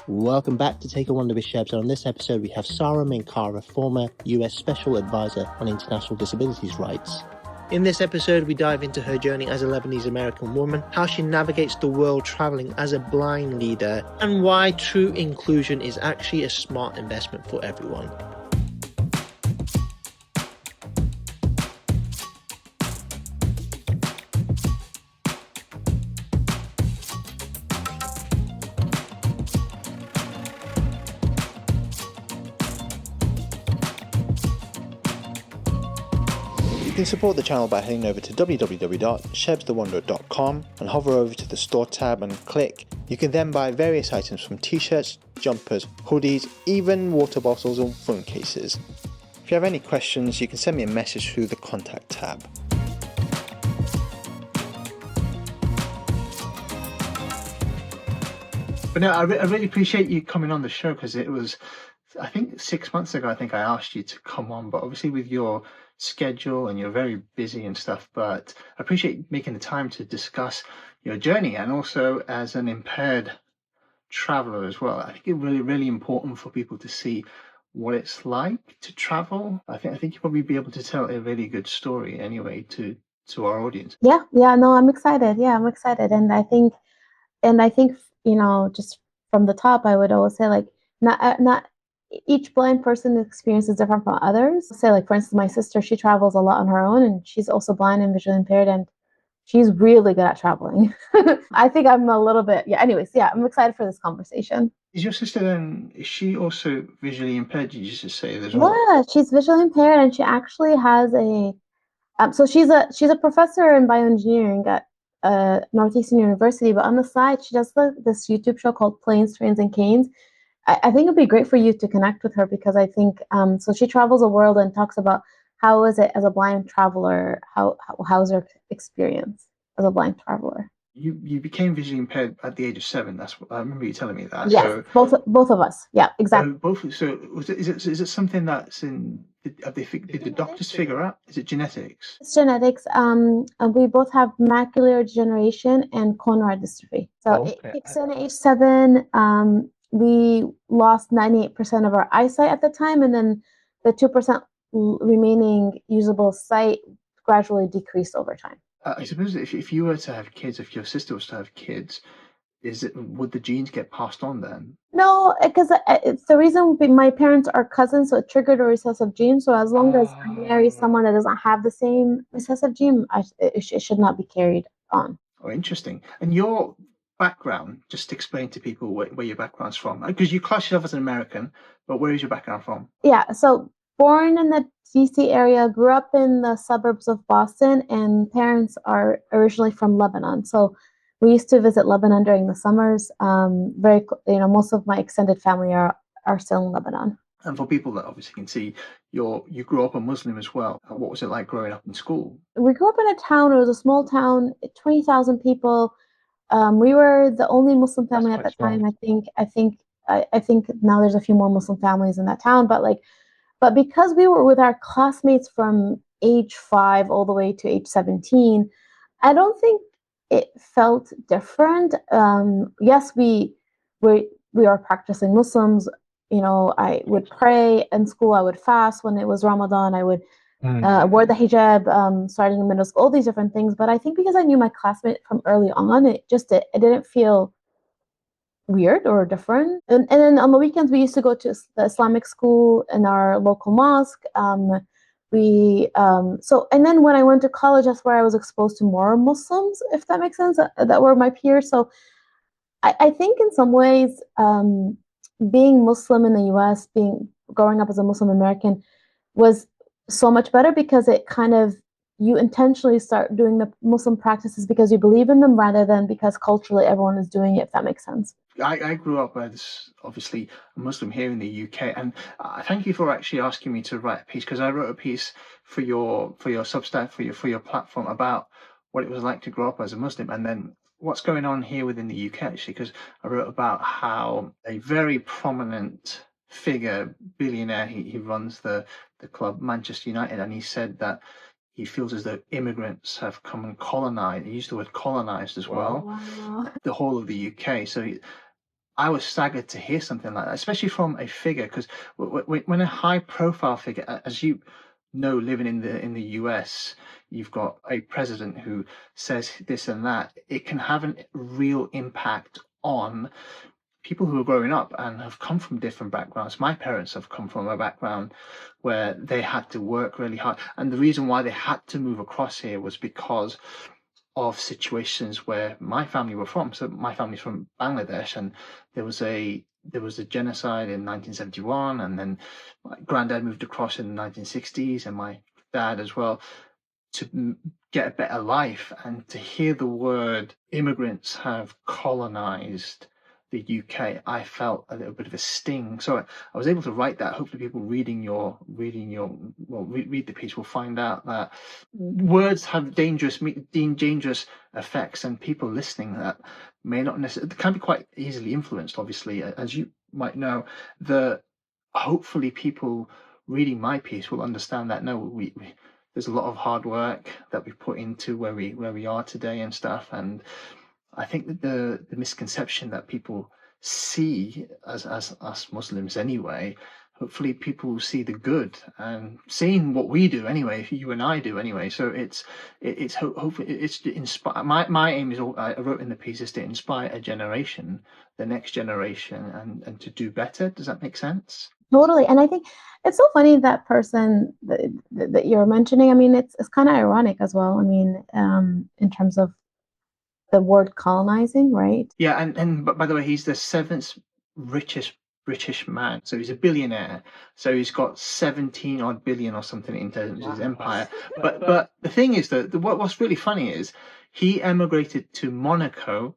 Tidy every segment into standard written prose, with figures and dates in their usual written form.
Welcome back to Take a Wonder with Shebs, and on this episode we have Sara Minkara, former US Special Advisor on International Disabilities Rights. In this episode we dive into her journey as a Lebanese American woman, how she navigates the world travelling as a blind leader, and why true inclusion is actually a smart investment for everyone. You can support the channel by heading over to www.shebsthewonderer.com and hover over to the store tab and click. You can then buy various items from t-shirts, jumpers, hoodies, even water bottles and phone cases. If you have any questions, you can send me a message through the contact tab. But no, I really appreciate you coming on the show, because it was, I think 6 months ago, I think I asked you to come on, but obviously with your schedule and you're very busy and stuff, but I appreciate making the time to discuss your journey, and also as an impaired traveler as well. I think it's really important for people to see what it's like to travel. I think you'll probably be able to tell a really good story anyway to our audience. No, I'm excited. I'm excited. And I think, just from the top, I would always say, like, not each blind person experience is different from others. Say, like, for instance, my sister, she travels a lot on her own, and she's also blind and visually impaired, and she's really good at traveling. I think I'm a little bit, I'm excited for this conversation. Is your sister then, is she also visually impaired? Did you just say there's well? Yeah, she's visually impaired, and she actually has so she's a professor in bioengineering at Northeastern University, but on the side, she does this YouTube show called Planes, Trains, and Canes. I think it'd be great for you to connect with her, because I think, so she travels the world and talks about how is it as a blind traveler, how's her experience as a blind traveler. You became visually impaired at the age of 7. That's what I remember you telling me that. Yes, so, both of us. Yeah, exactly. So is it something that's in? Did the doctors figure out? Is it genetics? It's genetics. And we both have macular degeneration and Conrad dystrophy. So it kicks in at age 7. We lost 98% of our eyesight at the time, and then the 2% remaining usable sight gradually decreased over time. I suppose if you were to have kids, if your sister was to have kids, would the genes get passed on then? No, because it's the reason my parents are cousins, so it triggered a recessive gene. So as long as I marry someone that doesn't have the same recessive gene, it should not be carried on. Oh, interesting. And your background, just explain to people where your background's from, because you class yourself as an American, but where is your background from? Yeah, so born in the DC area, grew up in the suburbs of Boston, and parents are originally from Lebanon. So we used to visit Lebanon during the summers. Most of my extended family are still in Lebanon. And for people that obviously can see, you grew up a Muslim as well. What was it like growing up in school? We grew up in a town. It was a small town, 20,000 people. We were the only Muslim family at that time. I think now there's a few more Muslim families in that town, but because we were with our classmates from age 5 all the way to age 17, I don't think it felt different. Yes, we are practicing Muslims. I would pray in school. I would fast when it was Ramadan. I would wore the hijab starting in middle school, all these different things. But I think because I knew my classmate from early on, it didn't feel weird or different. And then on the weekends, we used to go to the Islamic school in our local mosque. And then when I went to college, that's where I was exposed to more Muslims, if that makes sense, that were my peers. So I think in some ways, being Muslim in the US, growing up as a Muslim American, was so much better, because it kind of, you intentionally start doing the Muslim practices because you believe in them, rather than because culturally everyone is doing it, if that makes sense. I grew up as obviously a Muslim here in the UK, and thank you for actually asking me to write a piece, because I wrote a piece for your Substack, for your platform, about what it was like to grow up as a Muslim, and then what's going on here within the UK, actually, because I wrote about how a very prominent figure, billionaire, he runs the club Manchester United, and he said that he feels as though immigrants have come and colonized. He used the word colonized as well. Wow. The whole of the UK. So I was staggered to hear something like that, especially from a figure, because when a high-profile figure, as you know, living in the US, you've got a president who says this and that, it can have a real impact on people who are growing up and have come from different backgrounds. My parents have come from a background where they had to work really hard, and the reason why they had to move across here was because of situations where my family were from. So my family's from Bangladesh, and there was a genocide in 1971, and then my granddad moved across in the 1960s, and my dad as well, to get a better life. And to hear the word immigrants have colonized the UK, I felt a little bit of a sting. So I was able to write that. Hopefully, people reading your read the piece will find out that words have dangerous effects, and people listening that may not necessarily, can be quite easily influenced. Obviously, as you might know, hopefully people reading my piece will understand that no, we there's a lot of hard work that we put into where we are today and stuff. And I think that the misconception that people see as us Muslims anyway, hopefully people see the good and seeing what we do anyway, if you and I do anyway. So hopefully it's to inspire. My aim is, I wrote in the piece, is to inspire a generation, the next generation, and to do better. Does that make sense? Totally. And I think it's so funny, that person that you're mentioning. I mean, it's kind of ironic as well. I mean, in terms of the word colonizing, right? Yeah, and but by the way, he's the seventh richest British man, so he's a billionaire. So he's got 17 odd billion or something in terms of his empire. But the thing is that what's really funny is he emigrated to Monaco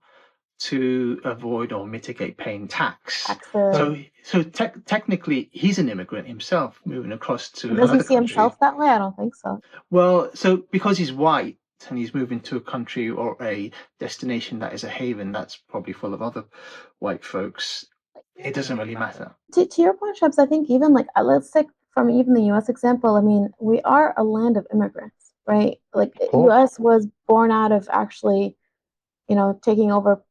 to avoid or mitigate paying tax. So technically, he's an immigrant himself, moving across to Does another he see country. himself that way? I don't think so. Well, so because he's white and he's moving to a country or a destination that is a haven that's probably full of other white folks, it doesn't really matter. To your point, Shabs, I think even like, let's take from even the US example. I mean, we are a land of immigrants, right? Like, US was born out of actually, taking over,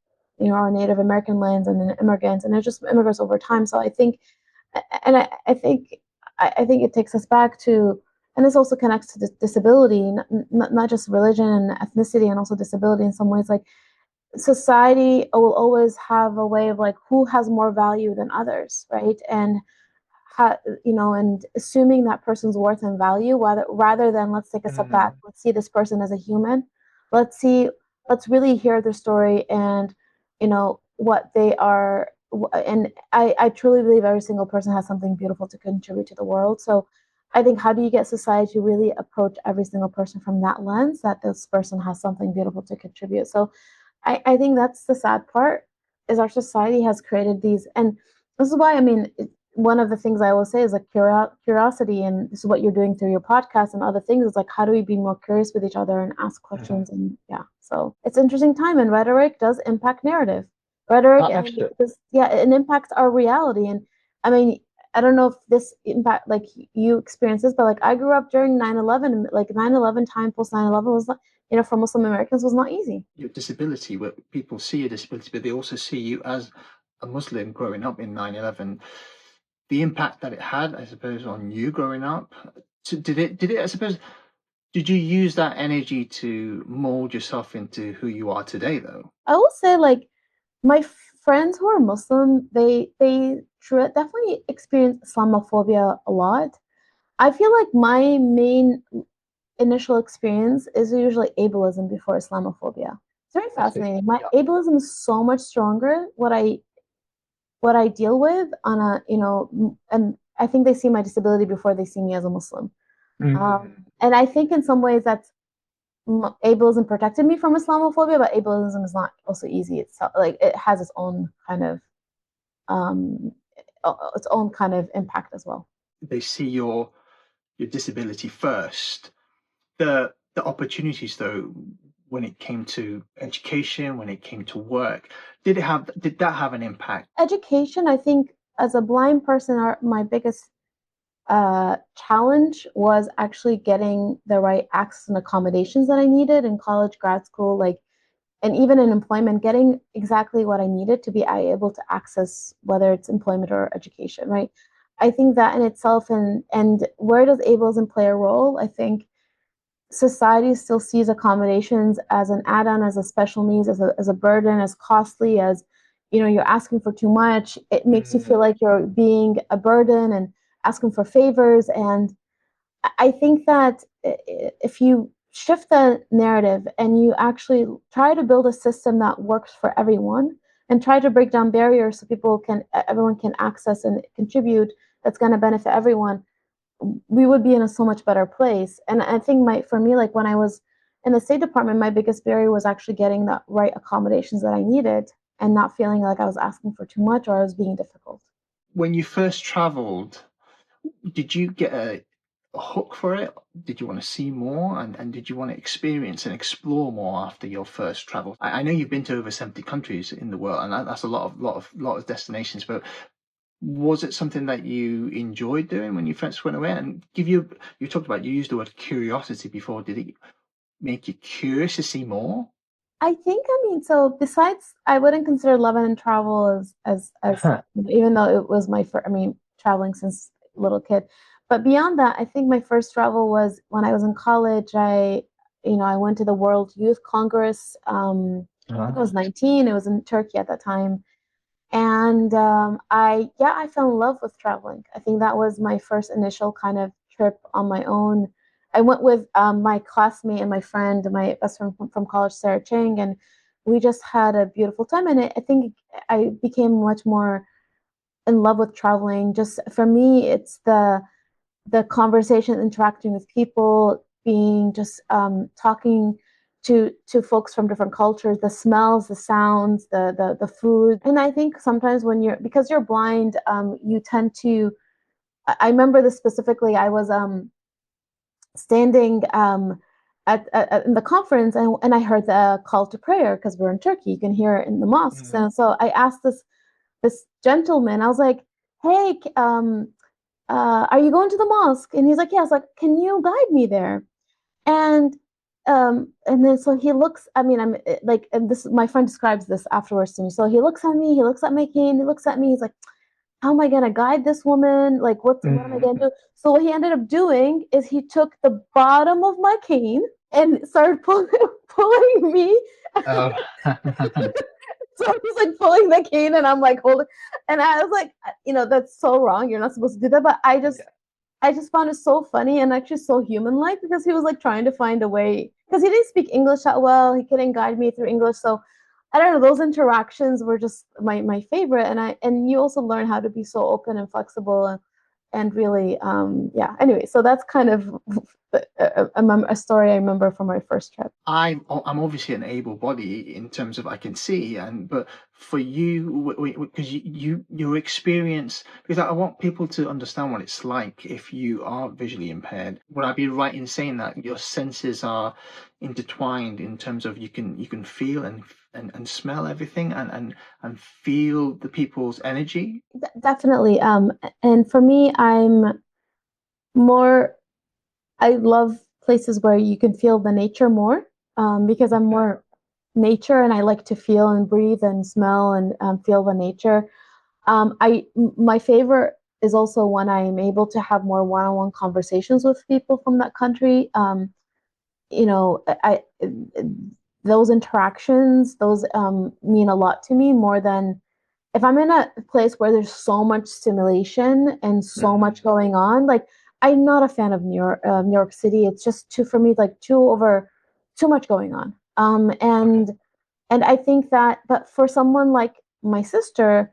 our Native American lands, and then immigrants, and it's just immigrants over time. So I think, and I think it takes us back to, and this also connects to disability, not just religion and ethnicity, and also disability in some ways. Like, society will always have a way of like, who has more value than others, right? And and assuming that person's worth and value, rather than, let's take a step back, let's see this person as a human, let's really hear their story, and what they are. And I truly believe every single person has something beautiful to contribute to the world. So I think, how do you get society to really approach every single person from that lens, that this person has something beautiful to contribute? So I think that's the sad part, is our society has created these, and this is why, I mean, one of the things I always say is like curiosity, and this is what you're doing through your podcast and other things, is like, how do we be more curious with each other and ask questions? And so it's an interesting time, and rhetoric does impact narrative. Rhetoric, it impacts our reality. And I mean, I don't know if this impact, like, you experience this, but like, I grew up during 9/11, like 9/11 time, post 9/11 was, for Muslim Americans, was not easy. Your disability, where people see your disability, but they also see you as a Muslim growing up in 9/11. The impact that it had, I suppose, on you growing up, did you use that energy to mold yourself into who you are today, though? I will say, like, my friends who are Muslim, they definitely experience Islamophobia a lot. I feel like my main initial experience is usually ableism before Islamophobia. It's very fascinating. My ableism is so much stronger. What I deal with on a, and I think they see my disability before they see me as a Muslim. And I think in some ways that's, ableism protected me from Islamophobia, but ableism is not also easy. It's like, it has its own kind of impact as well. They see your disability first. The opportunities, though, when it came to education, when it came to work, did that have an impact? Education, I think, as a blind person, my biggest challenge was actually getting the right access and accommodations that I needed in college, grad school, like, and even in employment, getting exactly what I needed to be able to access whether it's employment or education, right? I think that in itself, and where does ableism play a role? I think society still sees accommodations as an add-on, as a special needs, as a burden, as costly, as, you know, you're asking for too much. It makes you feel like you're being a burden and asking for favors. And I think that if you shift the narrative and you actually try to build a system that works for everyone and try to break down barriers so everyone can access and contribute, that's going to benefit everyone, we would be in a so much better place. And I think for me, like when I was in the State Department, my biggest barrier was actually getting the right accommodations that I needed and not feeling like I was asking for too much or I was being difficult. When you first traveled, did you get a hook for it? Did you want to see more, and did you want to experience and explore more after your first travel? I know you've been to over 70 countries in the world, and that's a lot of destinations, but was it something that you enjoyed doing when you first went away? And you talked about, you used the word curiosity before. Did it make you curious to see more? I mean, so besides, I wouldn't consider love and travel as even though it was my first, I mean, traveling since little kid. But beyond that, I think my first travel was when I was in college. I went to the World Youth Congress. I think I was 19. It was in Turkey at that time. And I fell in love with traveling. I think that was my first initial kind of trip on my own. I went with my classmate and my friend, my best friend from college, Sarah Chang, and we just had a beautiful time. And I think I became much more in love with traveling. Just for me, it's the conversation, interacting with people, being just talking to folks from different cultures, the smells, the sounds, the food. And I think sometimes because you're blind, you tend to. I remember this specifically. I was standing in the conference, and I heard the call to prayer because we're in Turkey. You can hear it in the mosques, and so I asked this gentleman. I was like, "Hey, are you going to the mosque?" And he's like, "Yeah." I was like, "Can you guide me there?" And then so he looks. I mean, I'm like, and this my friend describes this afterwards to me. So he looks at me. He looks at my cane. He looks at me. He's like, how am I gonna guide this woman? Like, what am I gonna do? So what he ended up doing is he took the bottom of my cane and started pulling me. Oh. So he's like pulling the cane, and I'm like holding, and I was like, that's so wrong. You're not supposed to do that. But I just found it so funny and actually so human-like, because he was like trying to find a way, because he didn't speak English that well. He couldn't guide me through English, so I don't know. Those interactions were just my favorite, and you also learn how to be so open and flexible, and really, yeah. Anyway, so that's kind of a story I remember from my first trip. I'm obviously an able body in terms of I can see, but for you, because your experience, because I want people to understand what it's like if you are visually impaired. Would I be right in saying that your senses are intertwined in terms of you can feel and smell everything and feel the people's energy? Definitely. And for me, I love places where you can feel the nature more, because I'm more nature, and I like to feel and breathe and smell and feel the nature. My favorite is also when I'm able to have more one-on-one conversations with people from that country. Those interactions, those mean a lot to me, more than if I'm in a place where there's so much stimulation and so much going on. Like, I'm not a fan of New York City. It's just for me, like too much going on. And I think that, but for someone like my sister,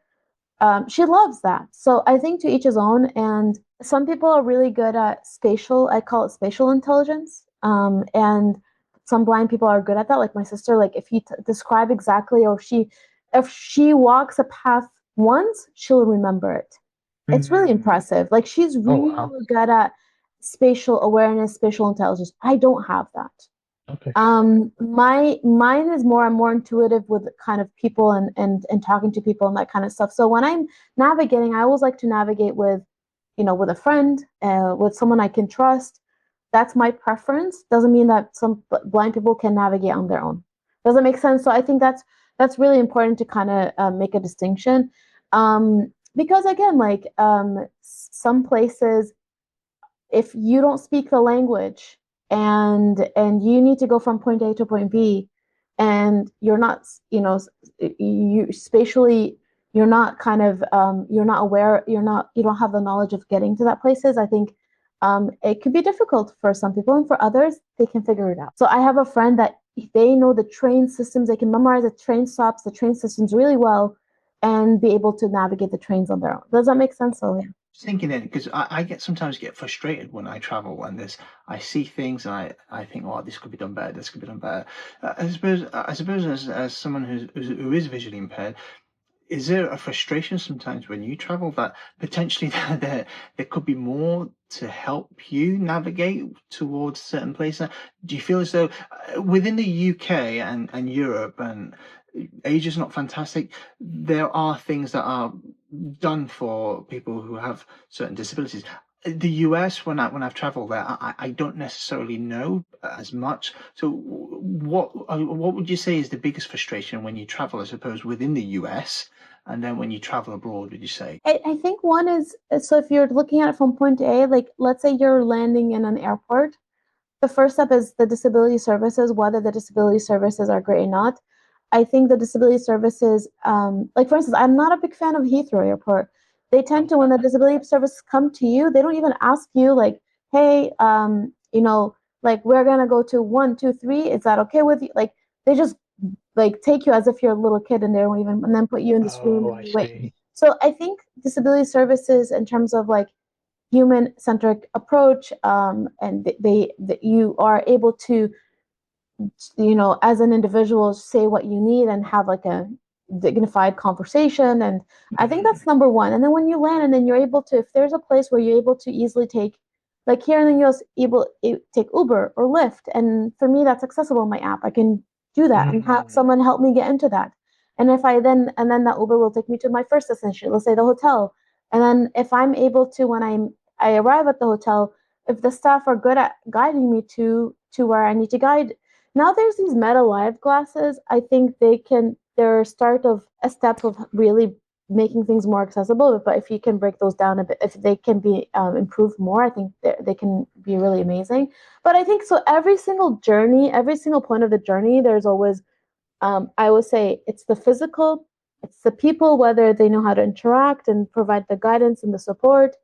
she loves that. So I think to each his own. And some people are really good at I call it spatial intelligence. And some blind people are good at that. Like my sister, like if you describe exactly, or if she walks a path once, she'll remember it. It's really impressive. Like, she's really good at spatial awareness, spatial intelligence. I don't have that. Okay. Mine is I'm more intuitive with kind of people and talking to people and that kind of stuff. So when I'm navigating, I always like to navigate with a friend, with someone I can trust. That's my preference. Doesn't mean that some blind people can navigate on their own. Does that make sense? So I think that's really important to kind of make a distinction, because again, like some places, if you don't speak the language and you need to go from point A to point B, and you're not, you spatially, you're not kind of, you're not aware, you don't have the knowledge of getting to that places. I think it could be difficult for some people, and for others, they can figure it out. So I have a friend that they know the train systems, they can memorize the train stops, the train systems really well, and be able to navigate the trains on their own. Does that make sense? So yeah. Thinking in, because I sometimes get frustrated when I travel and I see things and I think, oh, this could be done better, this could be done better. I suppose as someone who is visually impaired, is there a frustration sometimes when you travel that potentially there could be more to help you navigate towards certain places? Do you feel as though within the UK and Europe, and Asia's not fantastic, there are things that are done for people who have certain disabilities? The US, when I've traveled there, I don't necessarily know as much. So what would you say is the biggest frustration when you travel, I suppose, within the US? And then when you travel abroad, would you say? I think one is, so if you're looking at it from point A, like let's say you're landing in an airport, the first step is the disability services, whether the disability services are great or not. I think the disability services, like for instance, I'm not a big fan of Heathrow Airport. They tend to, when the disability services come to you, they don't even ask you like, hey, like we're gonna go to 1, 2, 3. Is that okay with you? Like they just like take you as if you're a little kid, and they don't even, and then put you in this room and you wait. So I think disability services, in terms of like human-centric approach, and you are able to, as an individual, say what you need and have like a dignified conversation. And I think that's number one. And then when you land, and then you're able to, if there's a place where you're able to easily take, like here in the US, take Uber or Lyft, and for me that's accessible in my app. I can do that and have someone help me get into that. And if I then that Uber will take me to my first destination, let's say the hotel. And then if I'm able to, when I arrive at the hotel, if the staff are good at guiding me to where I need to guide. Now there's these Meta Live glasses. I think they're a start of a step of really making things more accessible. But if you can break those down a bit, if they can be improved more, I think they can be really amazing. But I think so every single journey, every single point of the journey, there's always, I would say, it's the physical, it's the people, whether they know how to interact and provide the guidance and the support.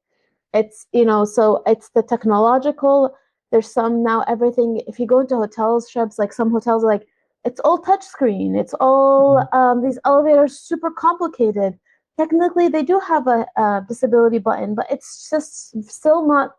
It's, so it's the technological. There's some now, everything, if you go into hotels, Shrubs, like some hotels are like, it's all touchscreen. It's all, these elevators super complicated. Technically, they do have a disability button, but it's just still not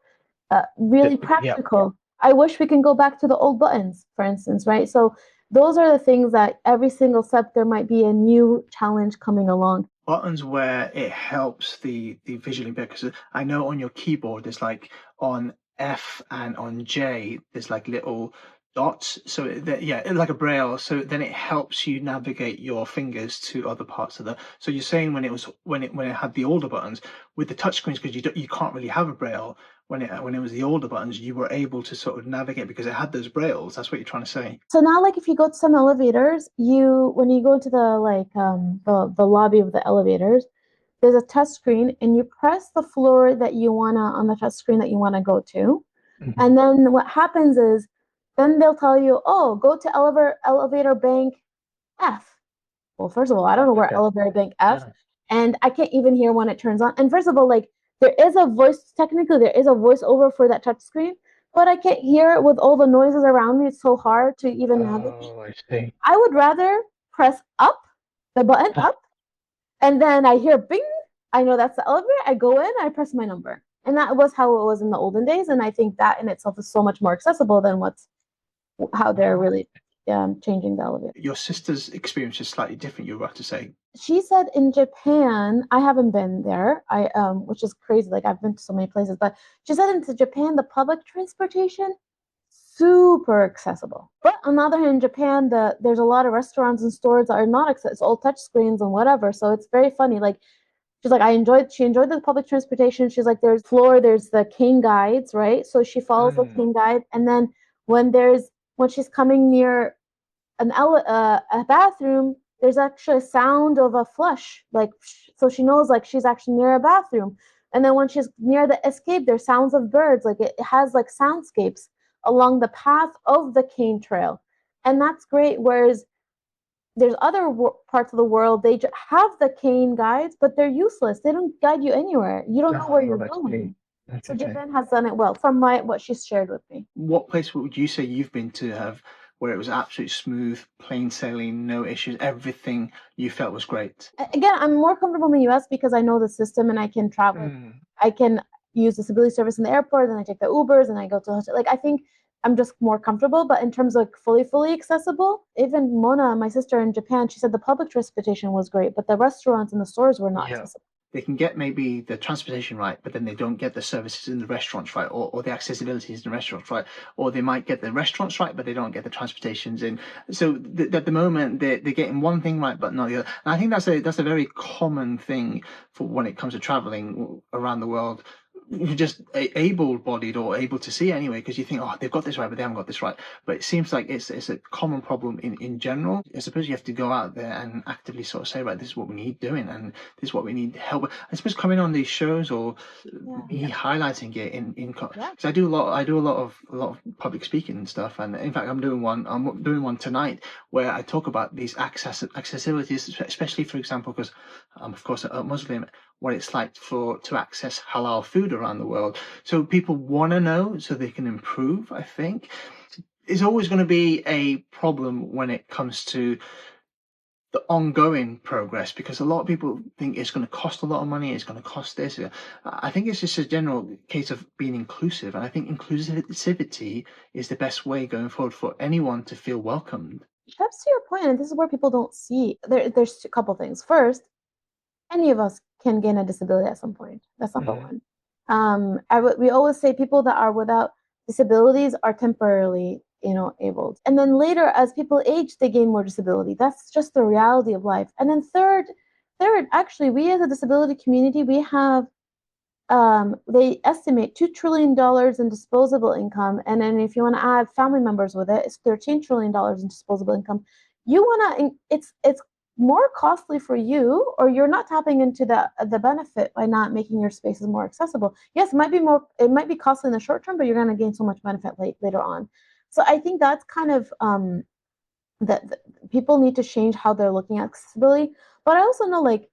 really practical. I wish we can go back to the old buttons, for instance, right? So those are the things that every single step, there might be a new challenge coming along. Buttons where it helps the visually impaired, because I know on your keyboard there's like on F and on J there's like little dots, so like a braille, so then it helps you navigate your fingers to other parts of the. So you're saying when it had the older buttons with the touchscreens, because you can't really have a braille, when it was the older buttons, you were able to sort of navigate because it had those brailles. That's what you're trying to say. So now, like if you go to some elevators, when you go to the lobby of the elevators, there's a touch screen, and you press the floor that you wanna on the touch screen that you wanna go to, and then what happens is, then they'll tell you, oh, go to elevator bank F. Well, first of all, I don't know where elevator bank F, and I can't even hear when it turns on. And first of all, like there is a voice, technically there is a voiceover for that touch screen, but I can't hear it with all the noises around me. It's so hard to even navigate. I see. I would rather press up, the button up, and then I hear bing. I know that's the elevator. I go in, I press my number. And that was how it was in the olden days. And I think that in itself is so much more accessible than how they're really changing the elevator. Your sister's experience is slightly different, you're about to say. She said in Japan, I haven't been there, which is crazy. Like I've been to so many places, but she said in Japan, the public transportation, super accessible. But on the other hand, in Japan, there's a lot of restaurants and stores that are not accessible. It's all touch screens and whatever. So it's very funny. Like she's like, she enjoyed the public transportation. She's like, there's the cane guides, right? So she follows the cane guide. And then when she's coming near a bathroom, there's actually a sound of a flush, like, so she knows like she's actually near a bathroom. And then when she's near the escape, there's sounds of birds, like it has like soundscapes along the path of the cane trail, and that's great. Whereas there's other parts of the world, they have the cane guides, but they're useless. They don't guide you anywhere. You don't know where you're going. So Japan has done it well, from what she's shared with me. What place would you say you've been to have where it was absolutely smooth, plain sailing, no issues, everything you felt was great? Again, I'm more comfortable in the US because I know the system and I can travel. I can use disability service in the airport, and I take the Ubers and I go to the hotel. Like, I think I'm just more comfortable. But in terms of like fully accessible, even Mona, my sister in Japan, she said the public transportation was great, but the restaurants and the stores were not accessible. They can get maybe the transportation right, but then they don't get the services in the restaurants right, or the accessibility in the restaurants right, or they might get the restaurants right, but they don't get the transportations in. So at the moment, they're getting one thing right, but not the other. And I think that's a very common thing for when it comes to traveling around the world. You're just able-bodied or able to see anyway, because you think, oh, they've got this right, but they haven't got this right. But it seems like it's a common problem in general. I suppose you have to go out there and actively sort of say, right, this is what we need doing, and this is what we need help with. I suppose coming on these shows or me highlighting it in because I do a lot of public speaking and stuff, and in fact I'm doing one tonight where I talk about these accessibilities, especially, for example, because I'm of course a Muslim, what it's like to access halal food around the world. So people want to know so they can improve, I think. It's always going to be a problem when it comes to the ongoing progress, because a lot of people think it's going to cost a lot of money, it's going to cost this. I think it's just a general case of being inclusive, and I think inclusivity is the best way going forward for anyone to feel welcomed. That's to your point, and this is where people don't see. There's a couple things. First, any of us can gain a disability at some point. That's number one. We always say people that are without disabilities are temporarily, abled. And then later, as people age, they gain more disability. That's just the reality of life. And then third, actually, we as a disability community, we have, they estimate $2 trillion in disposable income. And then if you want to add family members with it, it's $13 trillion in disposable income. You want to, it's more costly for you, or you're not tapping into the benefit by not making your spaces more accessible. Yes, it might be costly in the short term, but you're going to gain so much benefit later on. So I think that's kind of that people need to change how they're looking at accessibility. But I also know, like,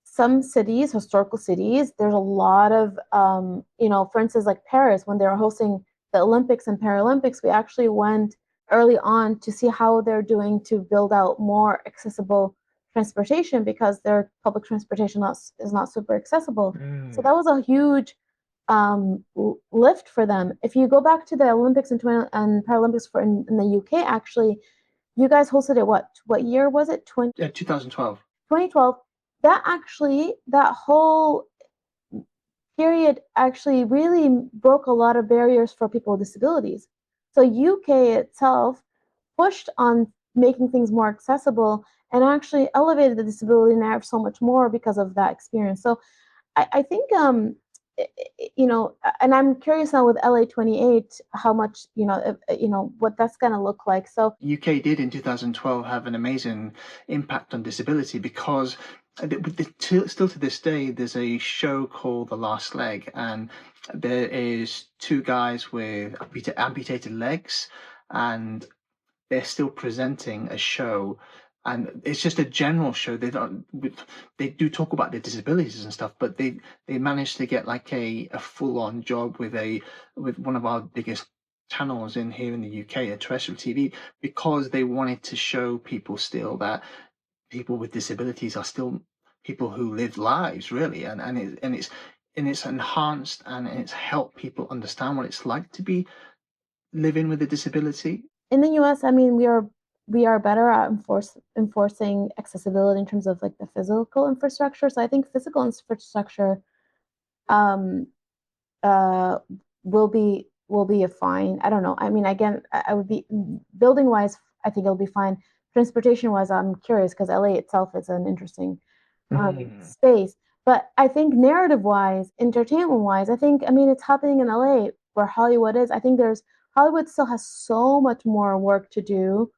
some cities, historical cities, there's a lot of for instance, like Paris, when they were hosting the Olympics and Paralympics, we actually went early on to see how they're doing to build out more accessible transportation, because their public transportation is not super accessible. So that was a huge lift for them. If you go back to the Olympics and Paralympics in the UK, actually, you guys hosted it, what year was it? 2012. 2012. That whole period actually really broke a lot of barriers for people with disabilities. So UK itself pushed on making things more accessible and actually elevated the disability narrative so much more because of that experience. So I think, and I'm curious now with LA 28, how much, what that's going to look like. So UK did in 2012 have an amazing impact on disability, because still to this day, there's a show called The Last Leg, and there is two guys with amputated legs, and they're still presenting a show, and it's just a general show. They do talk about their disabilities and stuff, but they managed to get like a full-on job with one of our biggest channels here in the UK, a terrestrial TV, because they wanted to show people still that people with disabilities are still people who live lives, really, and it's enhanced and it's helped people understand what it's like to be living with a disability. In the US, I mean, we are better at enforcing accessibility in terms of like the physical infrastructure. So I think physical infrastructure will be a fine. I don't know. I mean, again, I would be building wise, I think it'll be fine. Transportation wise, I'm curious, because LA itself is an interesting space. But I think narrative wise, entertainment wise, I mean, it's happening in LA where Hollywood is. I think Hollywood still has so much more work to do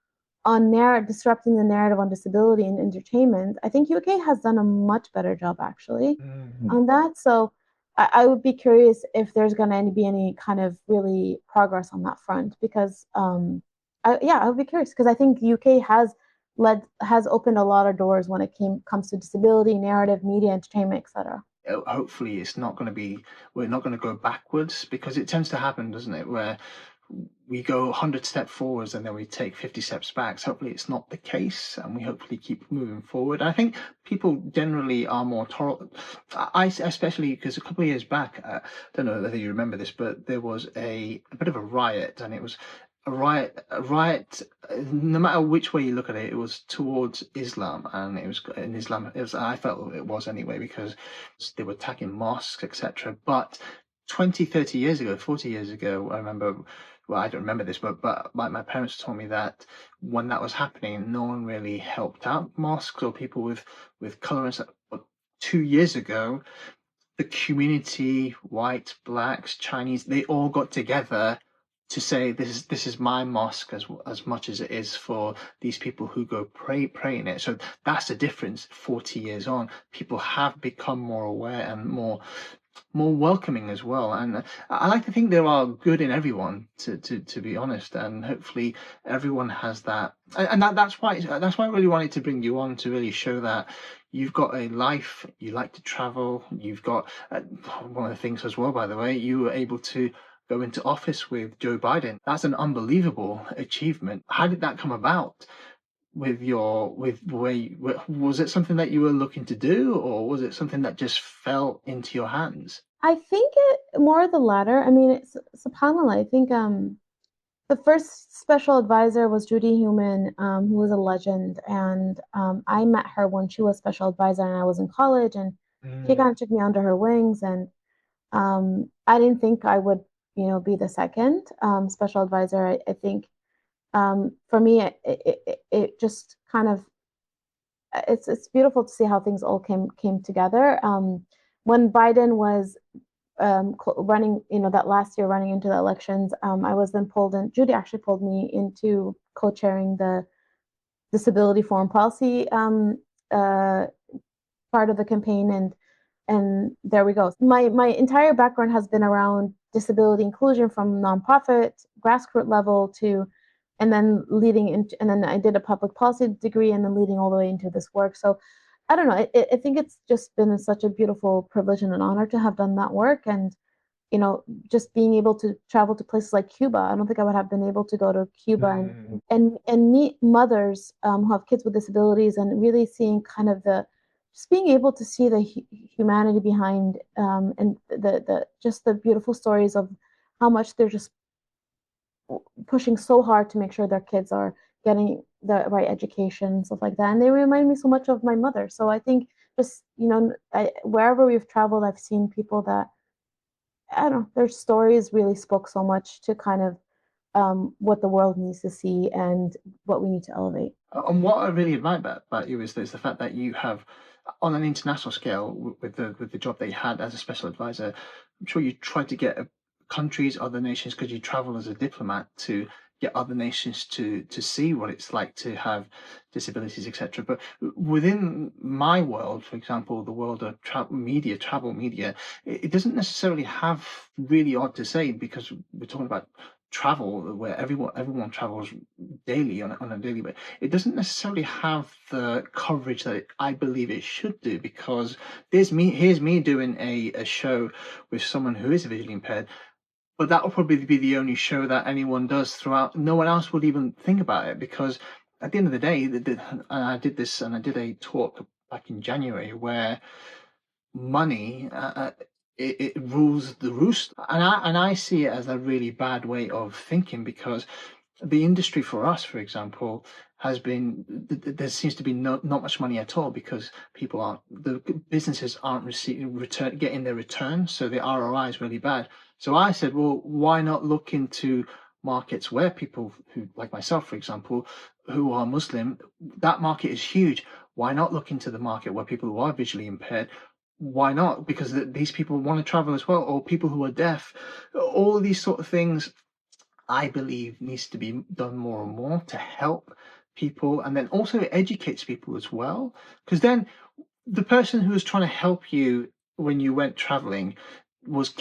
on disrupting the narrative on disability and entertainment, I think UK has done a much better job actually on that. So I would be curious if there's going to be any kind of really progress on that front because I would be curious because I think UK has opened a lot of doors when it comes to disability, narrative, media, entertainment, etc. Hopefully we're not going to go backwards, because it tends to happen, doesn't it, where we go 100 steps forwards and then we take 50 steps back. So hopefully it's not the case, and we hopefully keep moving forward. I think people generally are more tolerant. I especially because a couple of years back, I don't know whether you remember this, but there was a bit of a riot, and it was a riot. No matter which way you look at it, it was towards Islam, and it was in Islam. I felt it was anyway, because they were attacking mosques, etc. But 20, 30 years ago, 40 years ago, I remember, well, I don't remember this, but my parents told me that when that was happening, no one really helped out mosques or people with color and stuff. But 2 years ago, the community, white, blacks, Chinese, they all got together to say this is my mosque as much as it is for these people who go pray in it. So that's the difference. 40 years on, people have become more aware and more welcoming as well. And I like to think there are good in everyone, to be honest, and hopefully everyone has that. And that's why I really wanted to bring you on, to really show that you've got a life, you like to travel, you've got one of the things as well, by the way, you were able to go into office with Joe Biden. That's an unbelievable achievement. How did that come about? Was it something that you were looking to do, or was it something that just fell into your hands? I think it more the latter. I mean, it's subhanAllah. I think the first special advisor was Judy Heumann, who was a legend, and I met her when she was special advisor and I was in college, and she kind of took me under her wings, and I didn't think I would, be the second special advisor. I think for me, it just kind of it's beautiful to see how things all came together. When Biden was running, that last year running into the elections, I was then pulled in. Judy actually pulled me into co-chairing the disability foreign policy part of the campaign, and there we go. My entire background has been around disability inclusion, from nonprofit grassroots level to, and then leading into, and then I did a public policy degree, and then leading all the way into this work. So I don't know. I think it's just been such a beautiful privilege and an honor to have done that work, and just being able to travel to places like Cuba. I don't think I would have been able to go to Cuba and meet mothers who have kids with disabilities, and really seeing kind of just being able to see the humanity behind and the beautiful stories of how much they're just pushing so hard to make sure their kids are getting the right education and stuff like that. And they remind me so much of my mother. So I think just, wherever we've traveled, I've seen people that, I don't know, their stories really spoke so much to kind of what the world needs to see and what we need to elevate. And what I really admire about you is the fact that you have, on an international scale, with the job that you had as a special advisor, I'm sure you tried to get countries, other nations, because you travel as a diplomat, to get other nations to see what it's like to have disabilities, etc. But within my world, for example, the world of travel media, it doesn't necessarily have really odd to say, because we're talking about travel where everyone travels daily on a daily basis. It doesn't necessarily have the coverage that I believe it should do, because here's me doing a show with someone who is visually impaired, but that will probably be the only show that anyone does throughout. No one else would even think about it, because at the end of the day, I did a talk back in January where money it rules the roost, and I see it as a really bad way of thinking, because the industry for us, for example, has been, there seems to be not much money at all, because the businesses aren't getting their return, so the ROI is really bad. So I said, well, why not look into markets where people who, like myself, for example, who are Muslim, that market is huge. Why not look into the market where people who are visually impaired? Why not? Because these people want to travel as well, or people who are deaf. All of these sort of things, I believe, needs to be done more and more to help people, and then also it educates people as well. Because then the person who was trying to help you when you went traveling was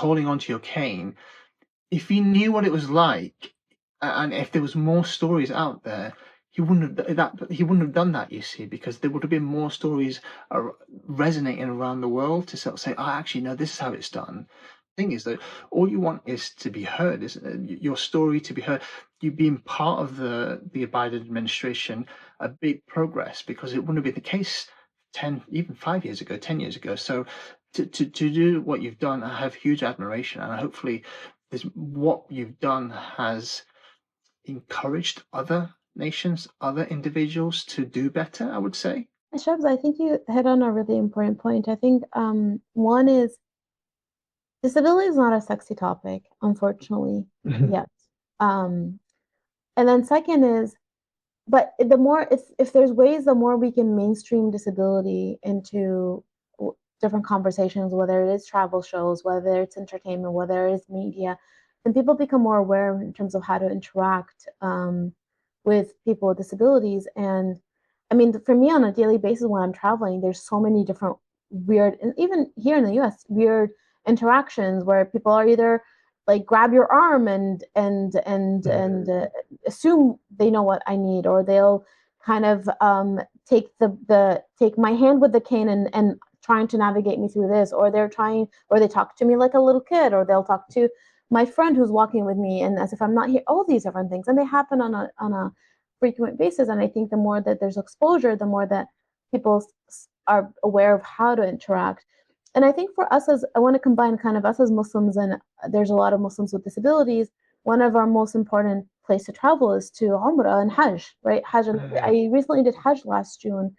holding onto your cane. If he knew what it was like, and if there was more stories out there, he wouldn't have done that, you see, because there would have been more stories resonating around the world to sort of say, oh, actually, no, this is how it's done. The thing is that all you want is to be heard, isn't it? Your story to be heard. You being part of the Biden administration, a big progress, because it wouldn't have been the case 10, even 5 years ago, 10 years ago. So to do what you've done, I have huge admiration, and hopefully what you've done has encouraged other nations, other individuals to do better, I would say. Shabs, I think you hit on a really important point. I think one is disability is not a sexy topic, unfortunately, yet. And then second is, but the more, if there's ways, the more we can mainstream disability into different conversations, whether it is travel shows, whether it's entertainment, whether it is media, then people become more aware in terms of how to interact with people with disabilities. And I mean, for me on a daily basis when I'm traveling, there's so many different weird, and even here in the US, weird interactions where people are either like grab your arm and assume they know what I need, or they'll kind of take take my hand with the cane and trying to navigate me through this, or they talk to me like a little kid, or they'll talk to my friend who's walking with me and as if I'm not here, all these different things. And they happen on a frequent basis. And I think the more that there's exposure, the more that people are aware of how to interact. And I think for us, as I want to combine kind of us as Muslims, and there's a lot of Muslims with disabilities, one of our most important place to travel is to Umrah and Hajj, right? Hajj. I recently did Hajj last June,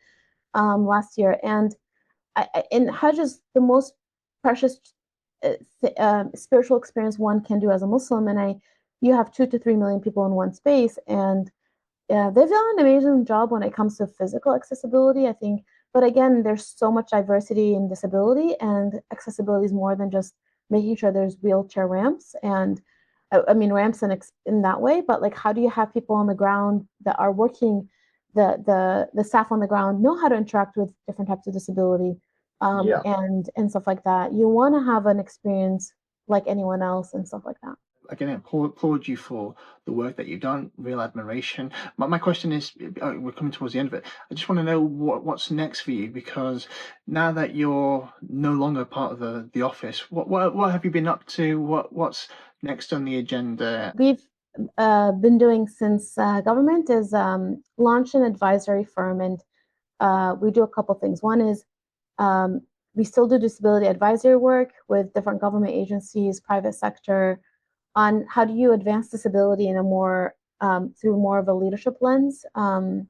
last year. And and Hajj is the most precious spiritual experience one can do as a Muslim. And you have 2 to 3 million people in one space. And they've done an amazing job when it comes to physical accessibility, I think. But again, there's so much diversity in disability, and accessibility is more than just making sure there's wheelchair ramps. And I mean, ramps in that way, but like, how do you have people on the ground that are working, the staff on the ground know how to interact with different types of disability, and stuff like that. You want to have an experience like anyone else and stuff like that. Again, I applaud you for the work that you've done. Real admiration. My question is, we're coming towards the end of it. I just want to know what's next for you, because now that you're no longer part of the office, what have you been up to? What's next on the agenda? We've been doing since government is launched an advisory firm, and we do a couple things. One is we still do disability advisory work with different government agencies, private sector, on how do you advance disability in a more through more of a leadership lens, and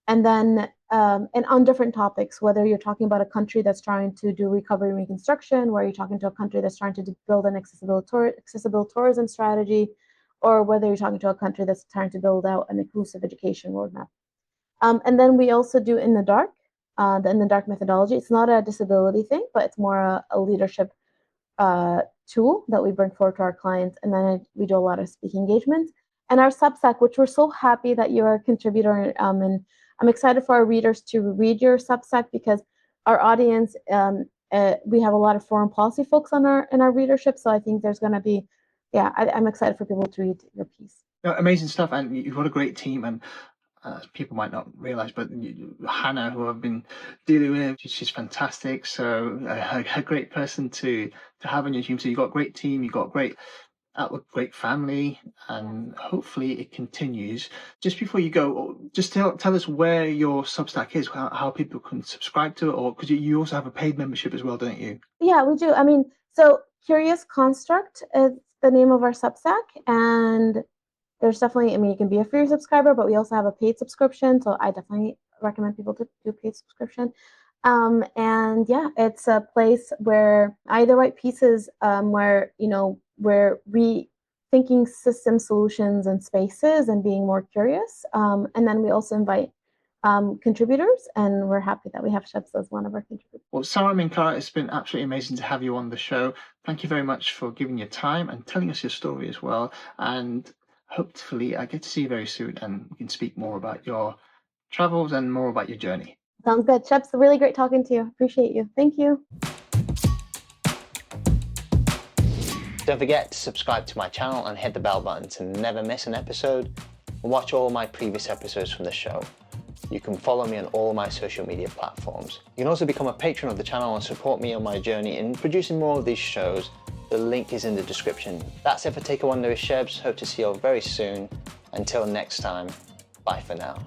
then and on different topics, whether you're talking about a country that's trying to do recovery and reconstruction, where you're talking to a country that's trying to build an accessible tourism strategy, or whether you're talking to a country that's trying to build out an inclusive education roadmap. And then we also do In the Dark, the In the Dark methodology. It's not a disability thing, but it's more a leadership tool that we bring forward to our clients. And then we do a lot of speaking engagements. And our Substack, which we're so happy that you're a contributor, and I'm excited for our readers to read your Substack, because our audience, we have a lot of foreign policy folks in our readership. So I think there's going to be, I'm excited for people to read your piece. Amazing stuff, and you've got a great team. And people might not realize, but Hannah, who I've been dealing with, she's fantastic. So a great person to have on your team. So you've got a great team, you've got a great outlook, great family, and hopefully it continues. Just before you go, just tell us where your Substack is, how people can subscribe to it, or because you also have a paid membership as well, don't you? Yeah, we do. I mean, so Curious Construct is the name of our Substack, and there's definitely, I mean, you can be a free subscriber, but we also have a paid subscription. So I definitely recommend people to do paid subscription. And yeah, it's a place where I either write pieces where, we're rethinking system solutions and spaces and being more curious. And then we also invite contributors, and we're happy that we have Shabs as one of our contributors. Well, Sara Minkara, it's been absolutely amazing to have you on the show. Thank you very much for giving your time and telling us your story as well. And hopefully I get to see you very soon and we can speak more about your travels and more about your journey. Sounds good. Shep's really great talking to you. Appreciate you. Thank you. Don't forget to subscribe to my channel and hit the bell button to never miss an episode. Watch all my previous episodes from the show. You can follow me on all my social media platforms. You can also become a patron of the channel and support me on my journey in producing more of these shows. The link is in the description. That's it for Take a Wonder with Shebs. Hope to see you all very soon. Until next time, bye for now.